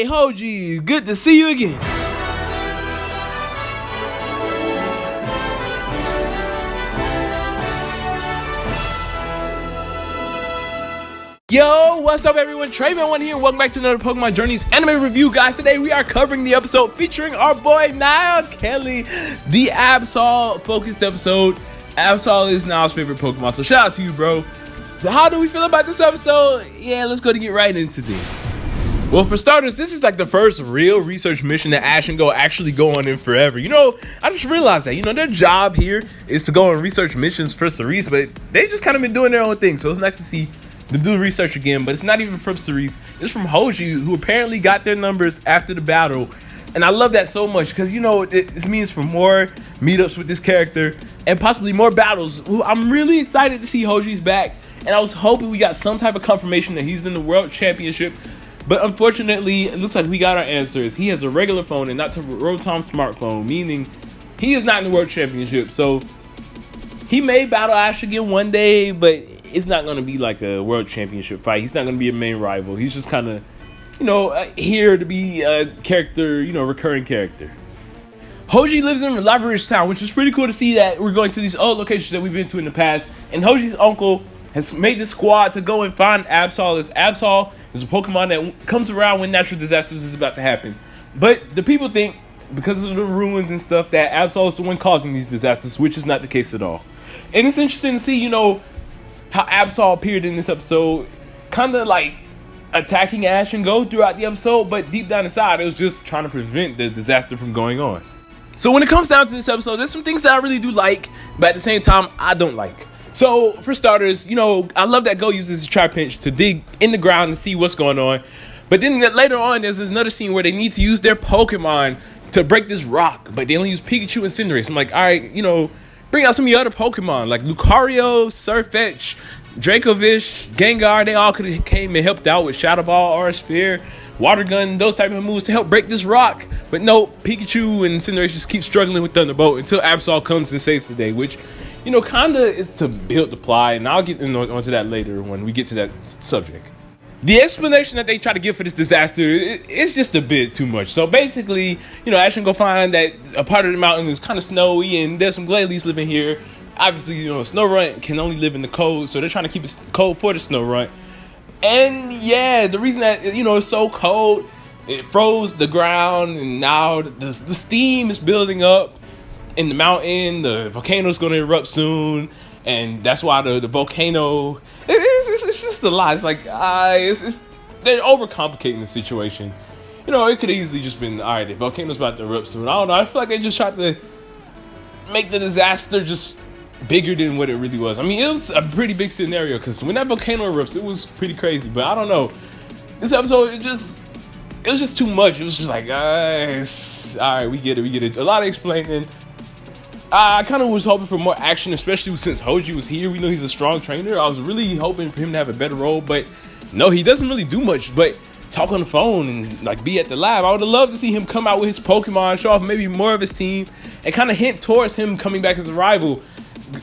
Hey, Hodge, good to see you again. Yo, what's up everyone? Trayman1 here. Welcome back to another Pokemon Journeys anime review, guys. Today we are covering the episode featuring our boy Niall Kelly, the Absol focused episode. Absol is Niall's favorite Pokemon, so shout out to you, bro. So how do we feel about this episode? Yeah, let's go to get right into this. Well, for starters, this is like the first real research mission that Ash and Go actually go on in forever. You know, I just realized that, their job here is to go on research missions for Cerise, but they just kind of been doing their own thing. So it's nice to see them do research again, but it's not even from Cerise. It's from Hodge, who apparently got their numbers after the battle. And I love that so much because, this means for more meetups with this character and possibly more battles. I'm really excited to see Hodge's back. And I was hoping we got some type of confirmation that he's in the World Championship. But unfortunately, it looks like we got our answers. He has a regular phone and not the Rotom smartphone, meaning he is not in the World Championship. So he may battle Ash again one day, but it's not going to be like a World Championship fight. He's not going to be a main rival. He's just kind of, here to be a character, recurring character. Hodge lives in Lava Ridge Town, which is pretty cool to see that we're going to these old locations that we've been to in the past. And Hodge's uncle has made this squad to go and find Absol. Absol is a Pokemon that comes around when natural disasters is about to happen. But the people think, because of the ruins and stuff, that Absol is the one causing these disasters, which is not the case at all. And it's interesting to see, how Absol appeared in this episode, kind of like attacking Ash and Go throughout the episode, but deep down inside, it was just trying to prevent the disaster from going on. So when it comes down to this episode, there's some things that I really do like, but at the same time, I don't like. So, for starters, I love that Go uses his Trapinch to dig in the ground and see what's going on. But then later on, there's another scene where they need to use their Pokemon to break this rock, but they only use Pikachu and Cinderace. I'm like, all right, bring out some of your other Pokemon, like Lucario, Surfetch, Dracovish, Gengar. They all could have came and helped out with Shadow Ball, Aura Sphere, Water Gun, those type of moves to help break this rock. But no, Pikachu and Cinderace just keep struggling with Thunderbolt until Absol comes and saves the day, which kind of is to build the plot, and I'll get onto that later when we get to that subject. The explanation that they try to give for this disaster is just a bit too much. So basically, Ash and Go find that a part of the mountain is kind of snowy, and there's some Gladealis living here. Obviously, Snorunt can only live in the cold, so they're trying to keep it cold for the Snorunt. And yeah, the reason that, it's so cold, it froze the ground, and now the steam is building up in the mountain. The volcano's going to erupt soon, and that's why the volcano, it's just a lot. It's like they're overcomplicating the situation. It could easily just been, all right, the volcano's about to erupt soon. I don't know, I feel like they just tried to make the disaster just bigger than what it really was. I mean, it was a pretty big scenario, because when that volcano erupts, it was pretty crazy. But I don't know, this episode, it was just too much. It was just like, all right, we get it. A lot of explaining. I kind of was hoping for more action, especially since Hodge was here. We know he's a strong trainer. I was really hoping for him to have a better role, but no, he doesn't really do much but talk on the phone and be at the lab. I would have loved to see him come out with his Pokemon, show off maybe more of his team, and kind of hint towards him coming back as a rival.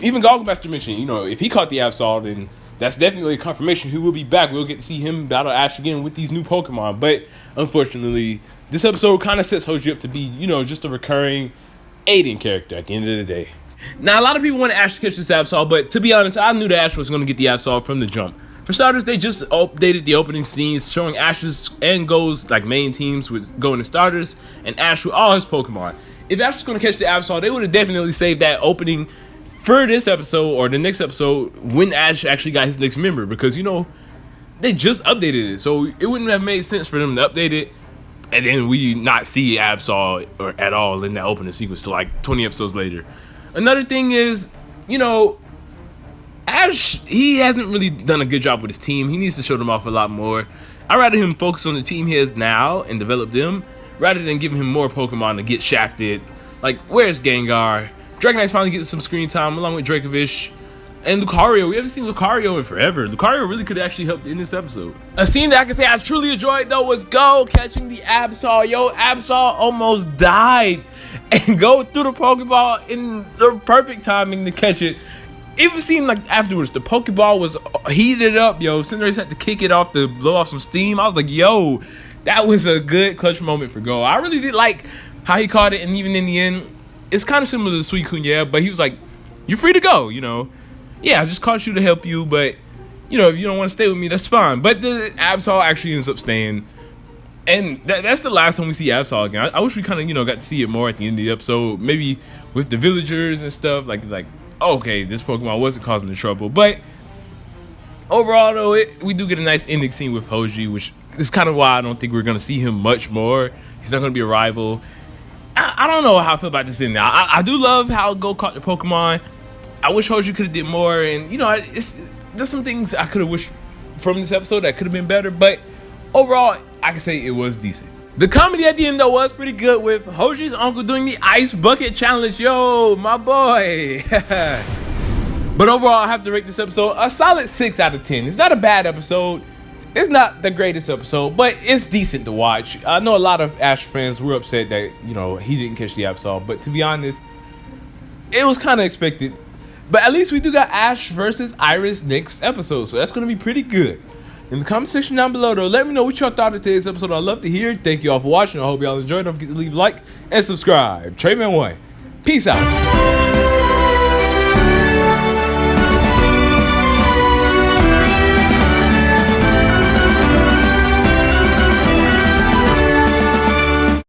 Even Gogglemaster mentioned, if he caught the Absol, then that's definitely a confirmation he will be back. We'll get to see him battle Ash again with these new Pokemon. But unfortunately, this episode kind of sets Hodge up to be, just a recurring aiding character at the end of the day. Now, a lot of people want Ash to catch this Absol, but to be honest, I knew that Ash was going to get the Absol from the jump. For starters, they just updated the opening scenes, showing Ash's and Go's main teams with Go and the starters, and Ash with all his Pokemon. If Ash was going to catch the Absol, they would have definitely saved that opening for this episode or the next episode when Ash actually got his next member, because they just updated it, so it wouldn't have made sense for them to update it and then we not see Absol or at all in that opening sequence till 20 episodes later. Another thing is, Ash, he hasn't really done a good job with his team. He needs to show them off a lot more. I'd rather him focus on the team he has now and develop them, rather than giving him more Pokemon to get shafted. Where's Gengar? Dragonite's finally getting some screen time along with Dracovish. And Lucario, we haven't seen Lucario in forever. Lucario really could have actually helped in this episode. A scene that I can say I truly enjoyed though was Go catching the Absol. Yo, Absol almost died. And Go threw the Pokeball in the perfect timing to catch it. Even seemed like afterwards, the Pokeball was heated up, yo. Cinderace had to kick it off to blow off some steam. I was like, yo, That was a good clutch moment for Go. I really did like how he caught it, and even in the end, it's kind of similar to Suicune, yeah, but he was like, you're free to go, you know. Yeah, I just caught you to help you, but, you know, if you don't want to stay with me, that's fine. But the Absol actually ends up staying. And that's the last time we see Absol again. I wish we kind of, you know, got to see it more at the end of the episode. Maybe with the villagers and stuff. Like okay, this Pokemon wasn't causing the trouble. But overall, though, we do get a nice ending scene with Hodge, which is kind of why I don't think we're going to see him much more. He's not going to be a rival. I don't know how I feel about this ending. I do love how Go caught the Pokemon. I wish Hodge could have did more. And, you know, there's some things I could have wished from this episode that could have been better. But overall, I can say it was decent. The comedy at the end, though, was pretty good with Hodge's uncle doing the ice bucket challenge. Yo, my boy. But overall, I have to rate this episode a solid 6 out of 10. It's not a bad episode. It's not the greatest episode, but it's decent to watch. I know a lot of Ash fans were upset that, you know, he didn't catch the Absol, but to be honest, it was kind of expected. But at least we do got Ash versus Iris next episode, so that's going to be pretty good. In the comment section down below, though, let me know what y'all thought of today's episode. I'd love to hear. Thank you all for watching. I hope y'all enjoyed. Don't forget to leave a like and subscribe. TreyMan1. Peace out.